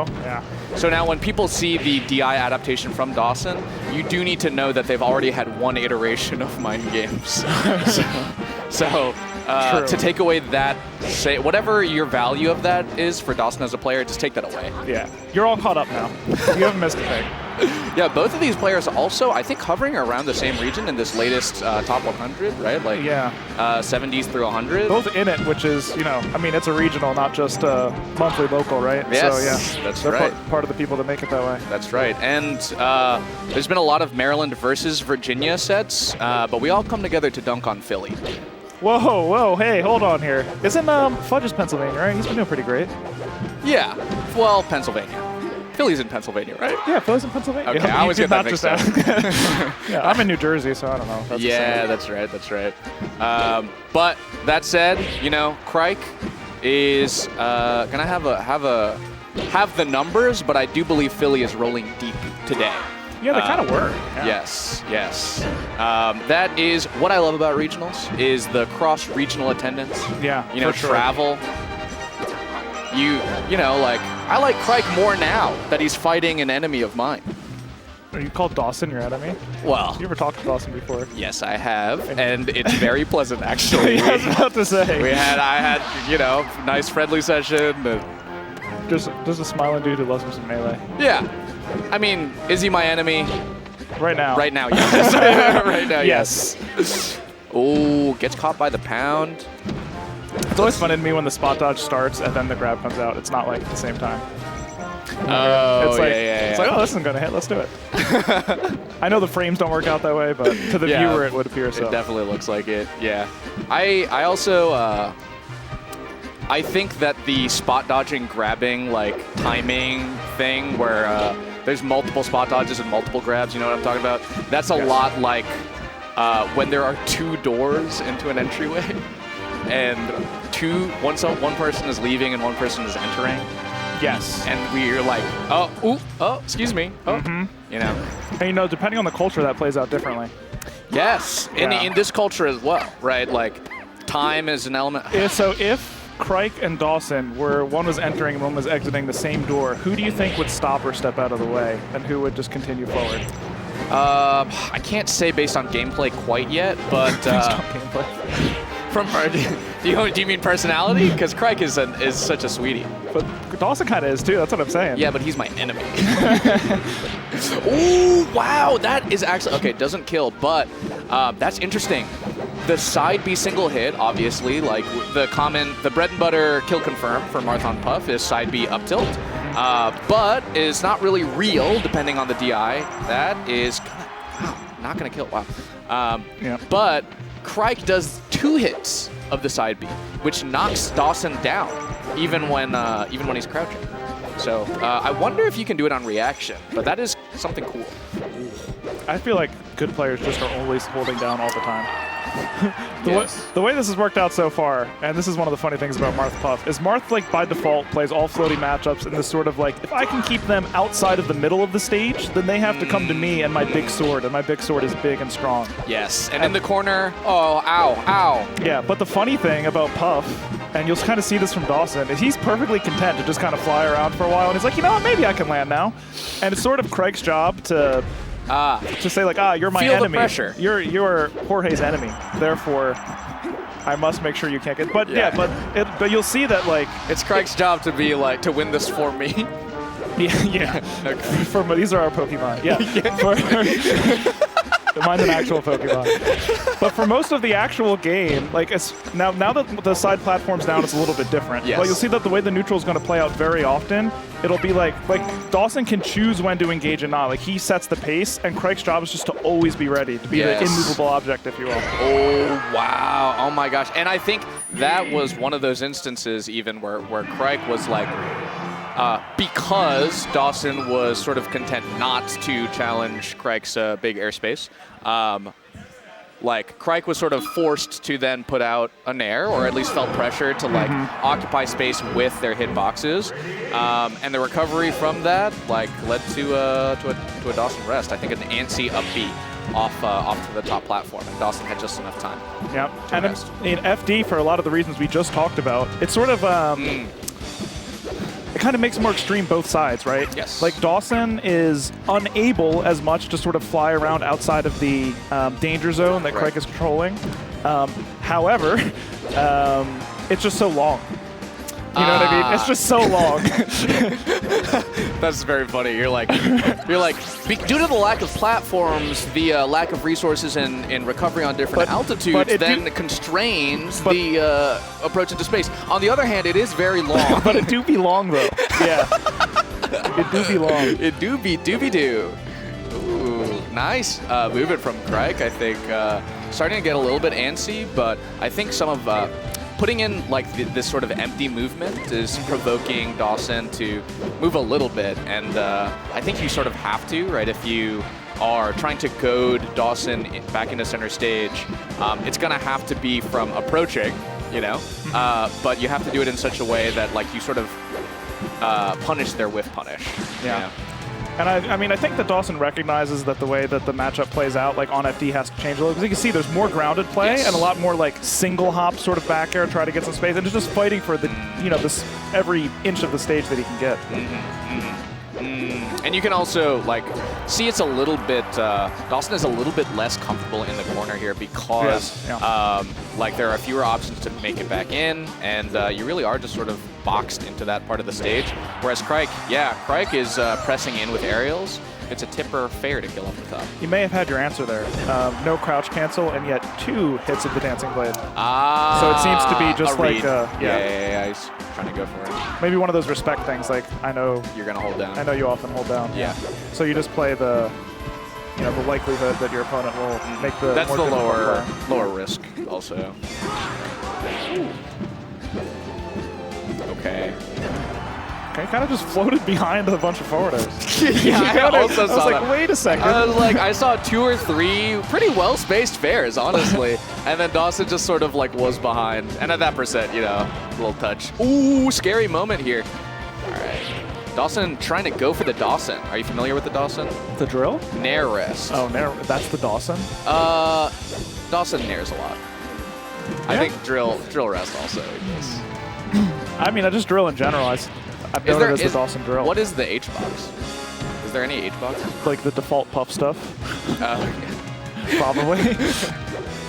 know. Yeah. So now when people see the DI adaptation from Dawson, you do need to know that they've already had one iteration of Mind Games. so to take away that, say whatever your value of that is for Dawson as a player, just take that away. Yeah. You're all caught up now. You haven't missed a thing. Yeah, both of these players also, I think, hovering around the same region in this latest top 100, right? Like 70s through 100. Both in it, which is, you know, I mean, it's a regional, not just a monthly local, right? Yes, so, yeah, that's they're right. Part of the people that make it that way. That's right. And there's been a lot of Maryland versus Virginia sets, but we all come together to dunk on Philly. Whoa, hey, hold on here. Isn't Fudge is Pennsylvania, right? He's been doing pretty great. Yeah, well, Pennsylvania. Philly's in Pennsylvania, right? Yeah, Philly's in Pennsylvania. Okay, I always get that mixed up. Yeah, I'm in New Jersey, so I don't know. That's right. But that said, you know, Crike is gonna have the numbers, but I do believe Philly is rolling deep today. Yeah, they kind of were. Yeah. Yes. That is what I love about regionals, is the cross-regional attendance. Yeah, you know, for sure. travel. You know, like, I like Crike more now that he's fighting an enemy of mine. You called Dawson your enemy? Well, you ever talked to Dawson before? Yes, I have, and it's very pleasant, actually. Yeah, I was about to say. I had, you know, nice friendly session. There's a smiling dude who loves me some Melee. Yeah. I mean, is he my enemy? Right now. Right now, yes. Right now, yes. Oh, gets caught by the pound. It's always fun in me when the spot dodge starts and then the grab comes out. It's not like at the same time. Oh, it's like, yeah. It's like, oh, this isn't going to hit. Let's do it. I know the frames don't work out that way, but to the viewer it would appear so. It definitely looks like it, yeah. I also, I think that the spot dodging, grabbing, like, timing thing where there's multiple spot dodges and multiple grabs, you know what I'm talking about? That's a lot like when there are two doors into an entryway. And one person is leaving and one person is entering. Yes. And we're like, excuse me. You know. And you know, depending on the culture, that plays out differently. Yes. In this culture as well, right? Like, time is an element. So if Crike and Dawson one was entering and one was exiting the same door, who do you think would stop or step out of the way, and who would just continue forward? I can't say based on gameplay quite yet, but based on gameplay. Do you mean personality? Because Crike is such a sweetie. But Dawson kind of is too. That's what I'm saying. Yeah, but he's my enemy. Ooh, wow, that is actually okay. Doesn't kill, but that's interesting. The side B single hit, obviously, like the bread and butter kill confirm for Marthon Puff is side B up tilt, but is not really real depending on the DI. That is not gonna kill. Wow. But Crike does 2 hits of the side B, which knocks Dawson down, even when he's crouching. So I wonder if you can do it on reaction, but that is something cool. I feel like good players just are always holding down all the time. The way this has worked out so far, and this is one of the funny things about Marth Puff, is Marth, like, by default plays all floaty matchups in this sort of, like, if I can keep them outside of the middle of the stage, then they have to come to me and my big sword, and my big sword is big and strong. Yes, and in the corner, ow. Yeah, but the funny thing about Puff, and you'll kind of see this from Dawson, is he's perfectly content to just kind of fly around for a while, and he's like, you know what, maybe I can land now. And it's sort of Crike's job to say, like, you're my Feel enemy. The pressure. You're Jorge's enemy. Therefore, I must make sure you can't get. But but you'll see that, like, it's Crike's job to be like to win this for me. Yeah. Okay. These are our Pokemon. Yeah. Mine's an actual Pokemon. But for most of the actual game, like, now that the side platform's down, it's a little bit different. Yes. But you'll see that the way the neutral is going to play out very often, it'll be like Dawson can choose when to engage and not. Like, he sets the pace, and Crike's job is just to always be ready, to be the immovable object, if you will. Oh, wow. Oh, my gosh. And I think that was one of those instances even where Crike was like, because Dawson was sort of content not to challenge Crike's big airspace, like, Crike was sort of forced to then put out a Nair, or at least felt pressure to, like, occupy space with their hitboxes. And the recovery from that, like, led to a Dawson rest. I think an antsy up B off to the top platform, and Dawson had just enough time. Yeah, and in FD, for a lot of the reasons we just talked about, it's sort of... it kind of makes it more extreme both sides, right? Yes. Like Dawson is unable as much to sort of fly around outside of the danger zone that Crike is controlling. However, it's just so long. You know what I mean? It's just so long. That's very funny. You're like, due to the lack of platforms, the lack of resources in recovery on different altitudes, then constrains the approach into space. On the other hand, it is very long. But it do be long though. Yeah. It do be long. It do be doobie doo. Ooh, nice movement from Crike. I think starting to get a little bit antsy, but I think some of putting in like this sort of empty movement is provoking Dawson to move a little bit, and I think you sort of have to, right? If you are trying to goad Dawson back into center stage, it's gonna have to be from approaching, you know, but you have to do it in such a way that like you sort of punish their whiff punish. Yeah. You know? And I mean, I think that Dawson recognizes that the way that the matchup plays out, like on FD, has to change a little. Because you can see there's more grounded play and a lot more like single hop sort of back air, try to get some space, and just fighting for the, you know, this every inch of the stage that he can get. And you can also like see it's a little bit, Dawson is a little bit less comfortable in the corner here because like there are fewer options to make it back in, and you really are just sort of boxed into that part of the stage. Whereas Crike, Crike is pressing in with aerials. It's a tipper fair to kill off the top. You may have had your answer there. No crouch cancel, and yet 2 hits of the Dancing Blade. So it seems to be just like, yeah, he's trying to go for it. Maybe one of those respect things, like I know you're gonna hold down. I know you often hold down. Yeah. So you just play the, you know, the likelihood that your opponent will make the. That's more the difficult lower risk also. Okay. Okay, kind of just floated behind a bunch of forwarders. Yeah, I also saw that. Wait a second. I was like, I saw 2 or 3 pretty well-spaced fairs, honestly. And then Dawson just sort of like was behind. And at that percent, you know, a little touch. Ooh, scary moment here. All right. Dawson trying to go for the Dawson. Are you familiar with the Dawson? The drill? Nair rest. Oh, Nair. That's the Dawson? Dawson nairs a lot. I think drill rest also. I mean, I just drill in general. I've known it as the Dawson drill. What is the H-box? Is there any H-box? Like the default puff stuff. Okay. Probably.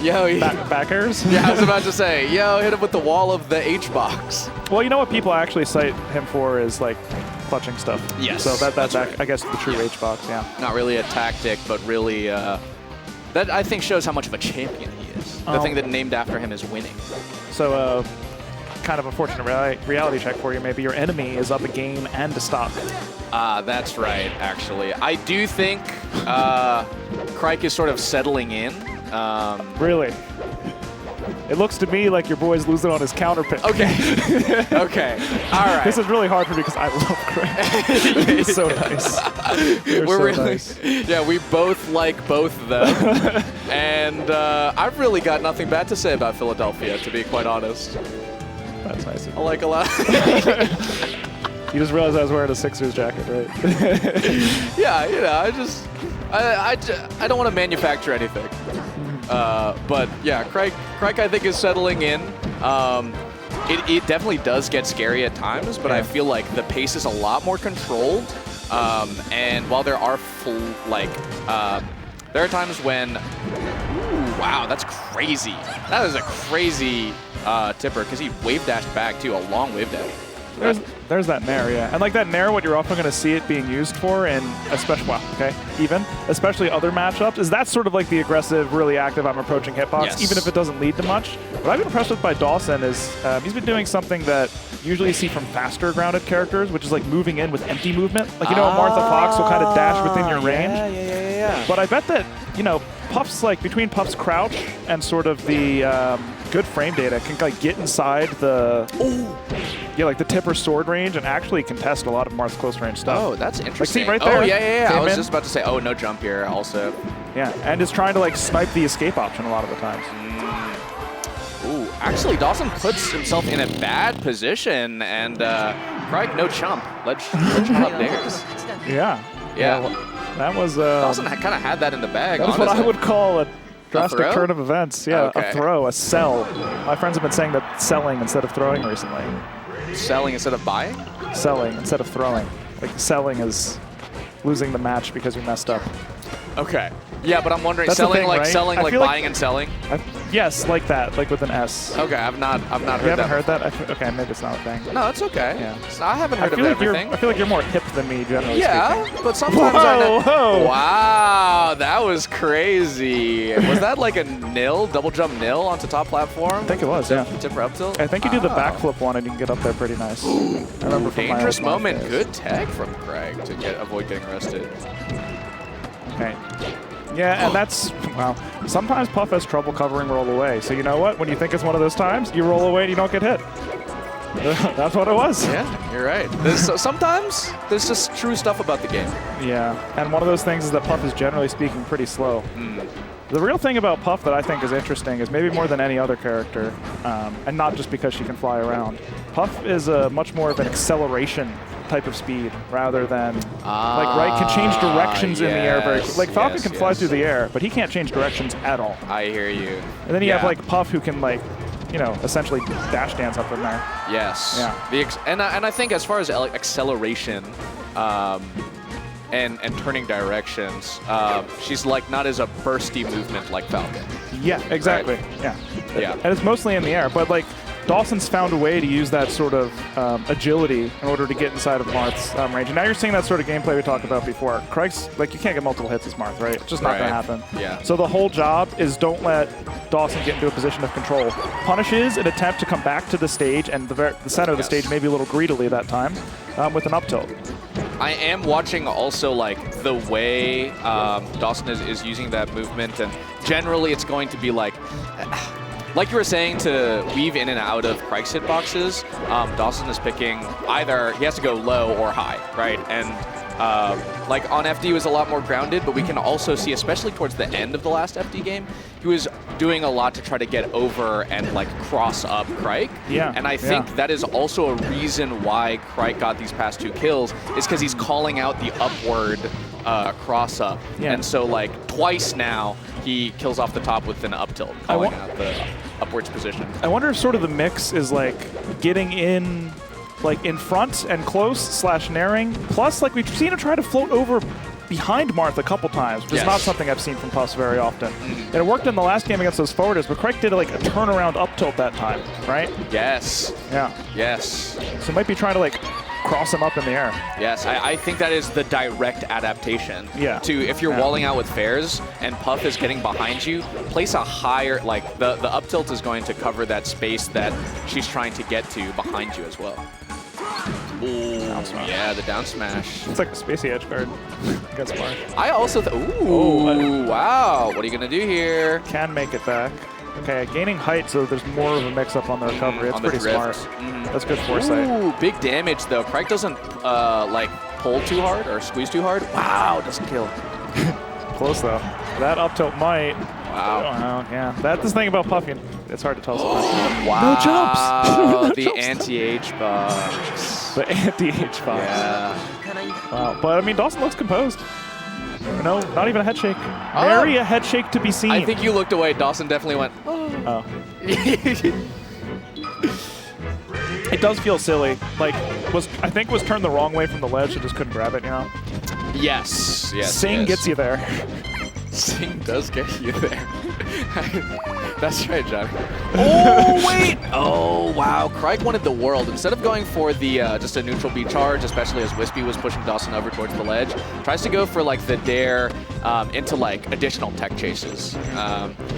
Yo, back airs? Yeah, I was about to say, yo, hit him with the wall of the H-box. Well, you know what people actually cite him for is like clutching stuff. Yes. So that's right. I guess the true H-box, yeah. Not really a tactic, but really, that I think shows how much of a champion he is. The thing that named after him is winning. So, kind of unfortunate reality check for you. Maybe your enemy is up a game and a stock. That's right, actually. I do think Crike is sort of settling in. Really? It looks to me like your boy's losing on his counter pick. Okay. Okay. All right. This is really hard for me because I love Crike. He's so nice. We're so nice. Yeah, we both like both of them. And I've really got nothing bad to say about Philadelphia, to be quite honest. That's nice. I like a lot. You just realized I was wearing a Sixers jacket, right? Yeah, you know, I don't want to manufacture anything. But yeah, Crike I think is settling in. It definitely does get scary at times, but I feel like the pace is a lot more controlled. And while there are there are times when, ooh, wow, that's crazy. That is a crazy tipper because he wave dashed back too, a long wave dash. There's that Nair, yeah. And like that Nair, what you're often going to see it being used for, and especially, especially other matchups, is that's sort of like the aggressive, really active, I'm approaching hitbox, even if it doesn't lead to much. What I've been impressed with by Dawson is he's been doing something that you usually see from faster grounded characters, which is like moving in with empty movement. Like, you know, Martha Fox will kind of dash within your range. Yeah. But I bet that, you know, Puff's, like, between Puff's crouch and sort of the good frame data can like get inside the like the tipper sword range and actually contest a lot of Marth's close range stuff. Oh, that's interesting. Like, see right there? Oh, yeah. I was just about to say, oh, no jump here also. Yeah, and is trying to like snipe the escape option a lot of the times. Ooh, actually, Dawson puts himself in a bad position, and Crike, no chump. Let's chump dares. Yeah. Yeah. Well, that was Dawson kind of had that in the bag. That was what I would call a drastic turn of events. Yeah, okay. A throw, a sell. My friends have been saying that selling instead of throwing recently. selling instead of buying? Selling instead of throwing. Like, selling is losing the match because you messed up. Okay. Yeah, but I'm wondering, That's the selling thing, like right? selling I like feel buying like- and selling? Yes, like that, like with an S. Okay, I've not heard You that. haven't heard that? Okay, maybe it's not a thing. No, it's okay. Yeah. I haven't I heard feel of like you're. everything. I feel like you're more hip than me, generally Yeah, speaking. but sometimes I know. Whoa! Wow, that was crazy. Was that like a double jump nil onto top platform? I think it was. Yeah. Tip for up tilt? I think you do the Oh. backflip one and you can get up there pretty nice. I remember from my Dangerous old Marth moment. days. Good tag from Craig to avoid getting arrested. Okay. Yeah, and that's, well, sometimes Puff has trouble covering roll away. So you know what? When you think it's one of those times, you roll away and you don't get hit. That's what it was. Yeah, you're right. Sometimes there's just true stuff about the game. Yeah, and one of those things is that Puff is generally speaking pretty slow. The real thing about Puff that I think is interesting is maybe more than any other character, and not just because she can fly around. Puff is a much more of an acceleration type of speed rather than can change directions in the air very quickly. Like Falcon can fly through the air, but he can't change directions at all. I hear you. And then you have like Puff who can essentially dash dance up in there. Yes. Yeah. And I think as far as acceleration and turning directions, she's like not as a bursty movement like Falcon. Yeah, exactly. Right? Yeah. And it's mostly in the air, but like Dawson's found a way to use that sort of agility in order to get inside of Marth's range. And now you're seeing that sort of gameplay we talked about before. Craig's, like, you can't get multiple hits as Marth, right? It's just not going to happen. Yeah. So the whole job is don't let Dawson get into a position of control. Punishes an attempt to come back to the stage and the center of the stage, maybe a little greedily that time, with an up tilt. I am watching also like the way Dawson is using that movement, and generally it's going to be like you were saying, to weave in and out of Craig's hitboxes, Dawson is picking either he has to go low or high, right? And like on FD he was a lot more grounded, but we can also see, especially towards the end of the last FD game, he was doing a lot to try to get over and like cross up Craig. Yeah. And I think that is also a reason why Craig got these past 2 kills, is because he's calling out the upward cross up. Yeah. And so like twice now he kills off the top with an up tilt, calling out the upwards position. I wonder if sort of the mix is like getting in, like in front and close / naring. Plus, like we've seen him try to float over behind Marth a couple times, which is not something I've seen from Puffs very often. And it worked in the last game against those forwarders, but Craig did like a turnaround up tilt that time, right? Yes. Yeah. Yes. So might be trying to like cross him up in the air. Yes, I think that is the direct adaptation. Yeah. To if you're walling out with fares and Puff is getting behind you, place a higher, like the up tilt is going to cover that space that she's trying to get to behind you as well. Ooh, yeah, the down smash. It's like a spacey edge guard against Marth. I also, wow, what are you gonna do here? Can make it back. Okay, gaining height, so there's more of a mix-up on the recovery. It's pretty smart. That's good foresight. Ooh, big damage though. Craig doesn't like pull too hard or squeeze too hard. Wow, doesn't kill. Close though. That up tilt might. Wow. Yeah. That's the thing about Puffy. It's hard to tell sometimes. Wow. No jumps. No The jumps. anti-H box. The anti-H box. Yeah. Wow. But I mean, Dawson looks composed. No, not even a head shake. Nary a head shake to be seen. I think you looked away. Dawson definitely went. Oh. It does feel silly. Like, I think was turned the wrong way from the ledge. It just couldn't grab it, you know? Yes. Yes. Sing gets you there. Sing does get you there. That's right, Johnny. Oh, wait! Oh, wow. Craig wanted the world. Instead of going for the just a neutral B charge, especially as Wispy was pushing Dawson over towards the ledge, tries to go for like the dare into like additional tech chases,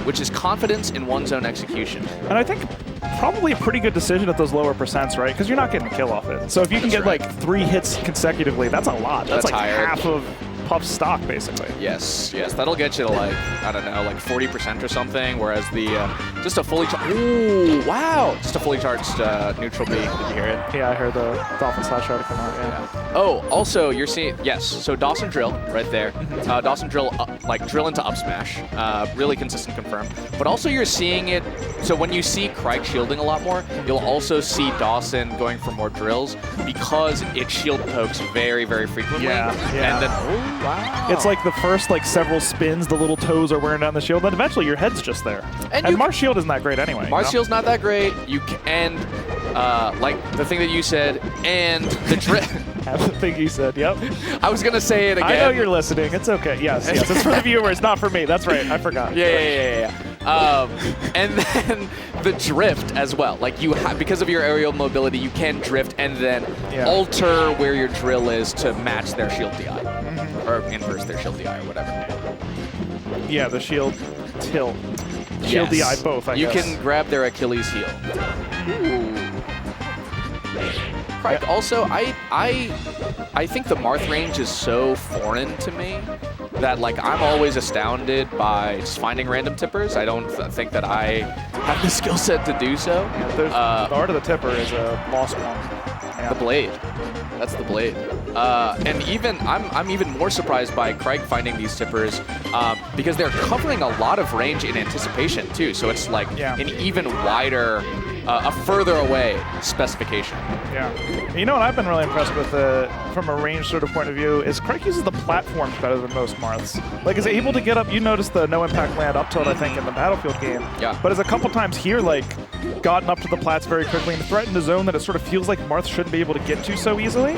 which is confidence in one zone execution. And I think probably a pretty good decision at those lower percents, right? Because you're not getting a kill off it. So if you can get like 3 hits consecutively, that's a lot. That's like half of Puff's stock, basically. Yes, yes, that'll get you to like, I don't know, like 40% or something, whereas the, just a fully charged, ooh, wow, just a fully charged neutral B, did you hear it? Yeah, I heard the Dolphin slash try to come out, yeah. Oh, also, you're seeing, yes, so Dawson drill right there. Dawson drill, like drill into up smash, really consistent confirm. But also you're seeing it, so when you see Craig shielding a lot more, you'll also see Dawson going for more drills because it shield pokes very, very frequently. Yeah, yeah. And then, Wow. It's like the first like several spins, the little toes are wearing down the shield, then eventually your head's just there. And Marth's shield isn't that great anyway. Marth's shield's not that great. Like the thing that you said, and the drift. The thing you said, yep. I was going to say it again. I know you're listening. It's okay. Yes. It's for the viewers, not for me. That's right. I forgot. Yeah. And then the drift as well. Like because of your aerial mobility, you can drift and then alter where your drill is to match their shield DI. Or inverse their shield DI or whatever. Yeah, the shield tilt. Shield DI both, I guess. You can grab their Achilles heel. Ooh. Crike, also, I think the Marth range is so foreign to me that like I'm always astounded by just finding random tippers. I don't think that I have the skill set to do so. Yeah, the art of the tipper is a lost one. Yeah. The blade. That's the blade. And even I'm even more surprised by Crike finding these tippers because they're covering a lot of range in anticipation too. So it's like an even wider, a further away specification. Yeah. You know what I've been really impressed with from a range sort of point of view is Crike uses the platforms better than most Marths. Like is able to get up, you noticed the no impact land up tilt I think in the Battlefield game. Yeah. But as a couple times here like gotten up to the plats very quickly and threatened a zone that it sort of feels like Marth shouldn't be able to get to so easily.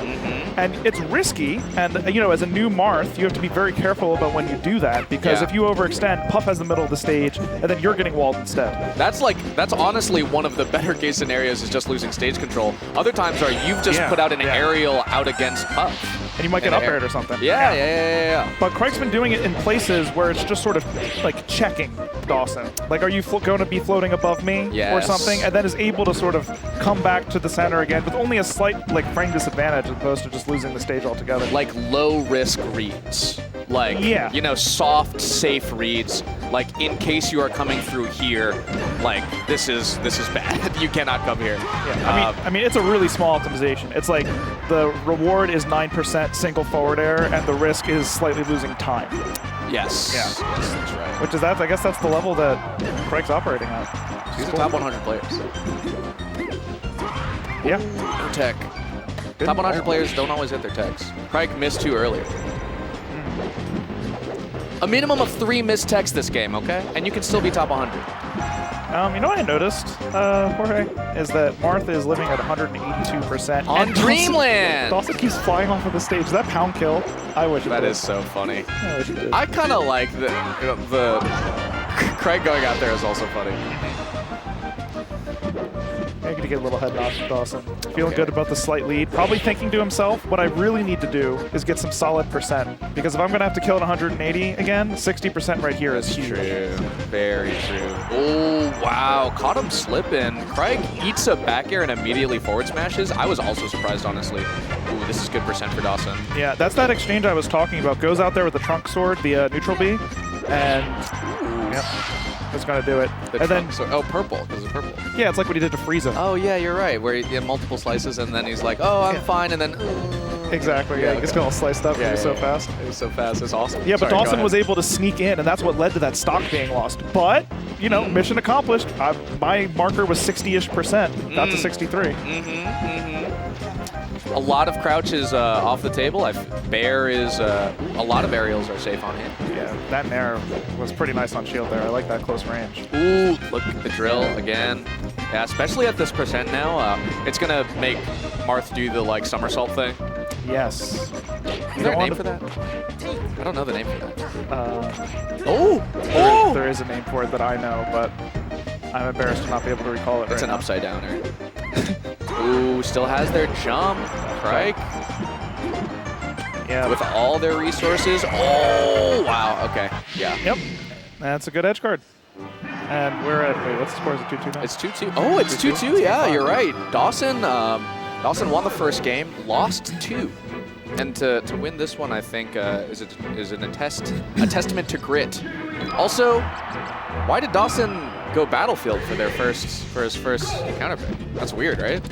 And it's risky, and you know, as a new Marth, you have to be very careful about when you do that, because if you overextend, Puff has the middle of the stage, and then you're getting walled instead. That's honestly one of the better case scenarios is just losing stage control. Other times are you've just put out an aerial out against Puff. And you might get up aired or something. Yeah. But Crike's been doing it in places where it's just sort of like checking Dawson. Like, are you going to be floating above me or something? And then is able to sort of come back to the center again with only a slight like frame disadvantage as opposed to just losing the stage altogether. Like low risk reads. Like, you know, soft, safe reads. Like, in case you are coming through here, like, this is bad. You cannot come here. Yeah. I mean, it's a really small optimization. It's like the reward is 9% single forward air, and the risk is slightly losing time. Yes. Yes, that's right. Which is I guess that's the level that Crike's operating at. He's the top 100 players. Yeah. No tech. Top 100 players don't always hit their techs. Crike missed 2 earlier. A minimum of 3 missed techs this game, okay? And you can still be top 100. You know what I noticed, Jorge, is that Marth is living at 182%. On Dreamland! Dawson keeps flying off of the stage. Is that pound kill? I wish it That did. is so funny. I wish it did. I kind of like the Crike going out there is also funny. Maybe to get a little head nod from Dawson. Feeling good about the slight lead. Probably thinking to himself, what I really need to do is get some solid percent. Because if I'm going to have to kill at 180 again, 60% right here is huge. True. Very true. Oh, wow. Caught him slipping. Crike eats a back air and immediately forward smashes. I was also surprised, honestly. Ooh, this is good percent for Dawson. Yeah, that's that exchange I was talking about. Goes out there with the trunk sword, the neutral B, and that's going to do it. Purple. Because it's purple. Yeah, it's like what he did to Frieza. Oh, yeah, you're right. Where he had multiple slices, and then he's like, oh, I'm fine, and then... Exactly, he gets all sliced up. He was so fast. It was so fast. It's awesome. Yeah, but Dawson was able to sneak in, and that's what led to that stock being lost. But, you know, mission accomplished. My marker was 60-ish%. Got to 63. A lot of crouches off the table. Bear is... a lot of aerials are safe on him. Yeah, that Nair was pretty nice on shield there. I like that close range. Ooh, look at the drill again. Yeah, especially at this percent now. It's going to make Marth do the, like, somersault thing. Yes. Is there a name for that? I don't know the name for that. There is a name for it that I know, but I'm embarrassed to not be able to recall it. It's an upside downer. Ooh, still has their jump. Crike. Yeah. With all their resources. Oh, wow. Okay. Yeah. Yep. That's a good edge card. And we're at, wait, what's the score? Is it 2-2 now? It's 2-2. Oh, it's 2-2. Yeah, you're right. Dawson won the first game, lost 2. And to win this one, I think, is a testament to grit. Also, why did Dawson go Battlefield for his first counter pick? That's weird, right?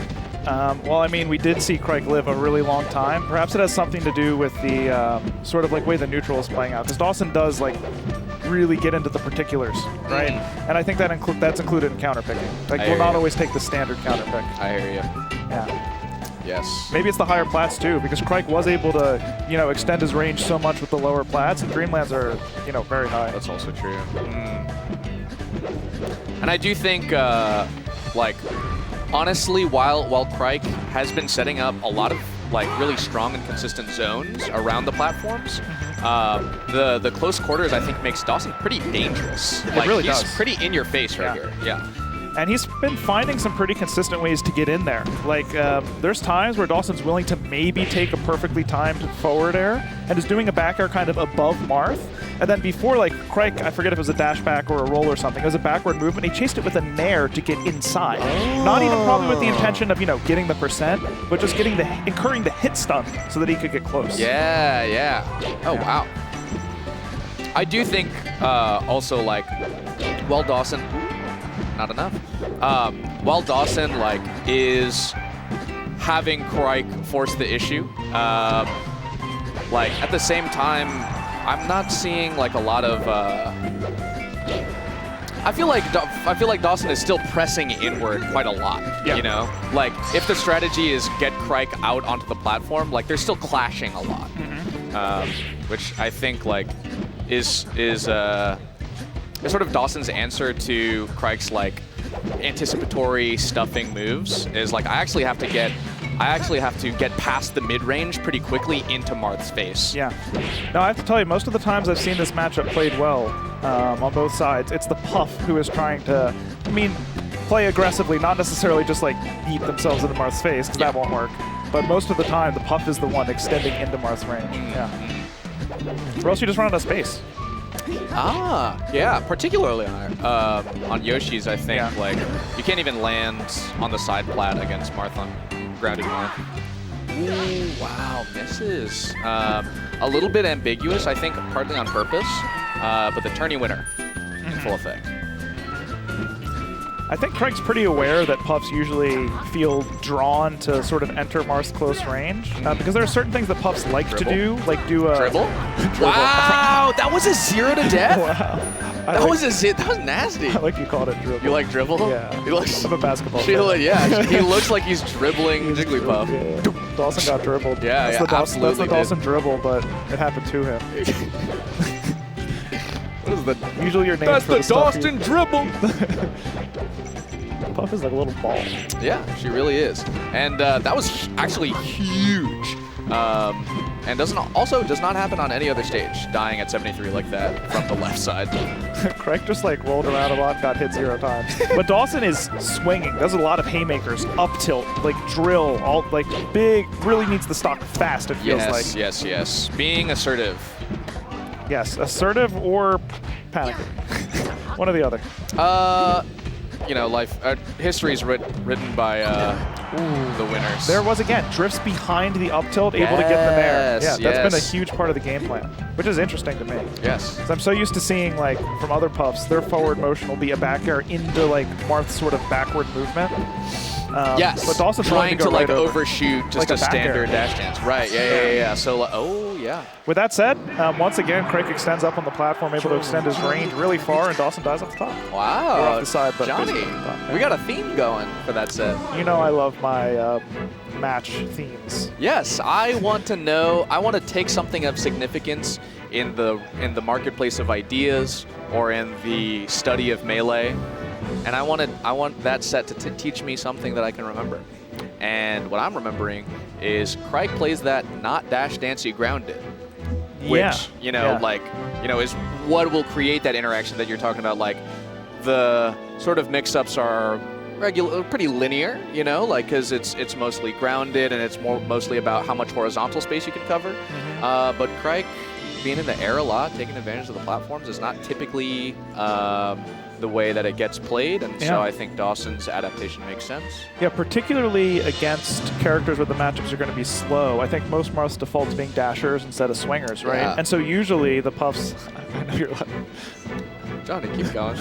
Well, I mean, we did see Crike live a really long time. Perhaps it has something to do with the sort of like way the neutral is playing out. Because Dawson does like really get into the particulars, right? And I think that's included in counter picking. Like, we'll not always take the standard counter pick. I hear you. Yeah. Yes. Maybe it's the higher plats too, because Crike was able to, you know, extend his range so much with the lower plats, and Dreamlands are, you know, very high. That's also true. And I do think, like, honestly, while Crike has been setting up a lot of like really strong and consistent zones around the platforms, the close quarters I think makes Dawson pretty dangerous. It Like, really he's does. pretty in your face right here. Yeah. And he's been finding some pretty consistent ways to get in there. Like, there's times where Dawson's willing to maybe take a perfectly timed forward air and is doing a back air kind of above Marth. And then before, like, Crike, I forget if it was a dash back or a roll or something, it was a backward movement. He chased it with a nair to get inside. Not even probably with the intention of, you know, getting the percent, but just getting incurring the hit stun so that he could get close. Yeah. Oh, wow. I do think also, like, while Dawson... Not enough. While Dawson, like, is having Crike force the issue, like, at the same time, I'm not seeing, like, a lot of... I feel like Dawson is still pressing inward quite a lot, you know? Like, if the strategy is get Crike out onto the platform, like, they're still clashing a lot. Which I think, like, is sort of Dawson's answer to Crike's like anticipatory stuffing moves is like I actually have to get past the mid-range pretty quickly into Marth's face. Yeah. Now, I have to tell you, most of the times I've seen this matchup played well on both sides, it's the Puff who is trying to, I mean, play aggressively, not necessarily just like beat themselves into Marth's face, because that won't work. But most of the time, the Puff is the one extending into Marth's range. Yeah. Or else you just run out of space. Yeah, particularly on Yoshi's, I think, like, you can't even land on the side plat against Marth on grounded Marth. Ooh, wow, misses. A little bit ambiguous, I think, partly on purpose, but the tourney winner in full effect. I think Craig's pretty aware that Puffs usually feel drawn to sort of enter Marth's close range, because there are certain things that Puffs like to do, like do a... Dribble? Wow, that was a 0 to death? Wow. That was nasty. I like you called it dribble. You like dribble? Yeah. He looks, I'm a basketball player. player. Yeah, he looks like he's dribbling Jigglypuff. Yeah. Dawson got dribbled. Yeah, That's the absolutely Dawson dribble, but it happened to him. What is the... Usually your name That's for the Dawson dribble! Puff is like a little ball. Yeah, she really is. And that was actually huge. And does not happen on any other stage, dying at 73 like that from the left side. Craig just like rolled around a lot, got hit 0 times. But Dawson is swinging, does a lot of haymakers, up tilt, like drill, all like big, really needs the stock fast, it feels like. Yes. Being assertive. Yes, assertive or panicking. One or the other. You know, history is written by the winners. There was, again, drifts behind the up tilt, able to get them there. Yeah, that's been a huge part of the game plan, which is interesting to me. Yes. I'm so used to seeing, like, from other Puffs, their forward motion will be a back air into, like, Marth's sort of backward movement. Yes. But Dawson's trying to like overshoot just like a a back standard air. dash dance. Right, yeah. So, oh, yeah. With that said, once again, Craig extends up on the platform, able to extend his range really far, and Dawson dies off the top. Wow. Or off the side, but Johnny, basically off the top. we got a theme going for that set. You know I love my match themes. Yes, I want to take something of significance in the marketplace of ideas or in the study of Melee, and I want that set to teach me something that I can remember. And what I'm remembering is Crike plays that not dash dancey grounded, which is what will create that interaction that you're talking about. Like the sort of mix-ups are pretty linear, you know, like because it's mostly grounded and it's mostly about how much horizontal space you can cover. But Crike being in the air a lot, taking advantage of the platforms, is not typically the way that it gets played, and so I think Dawson's adaptation makes sense. Yeah, particularly against characters where the matchups are going to be slow. I think most Marth's defaults being dashers instead of swingers, right? Yeah. And so usually the Puffs... I know you're laughing. Johnny, keep going.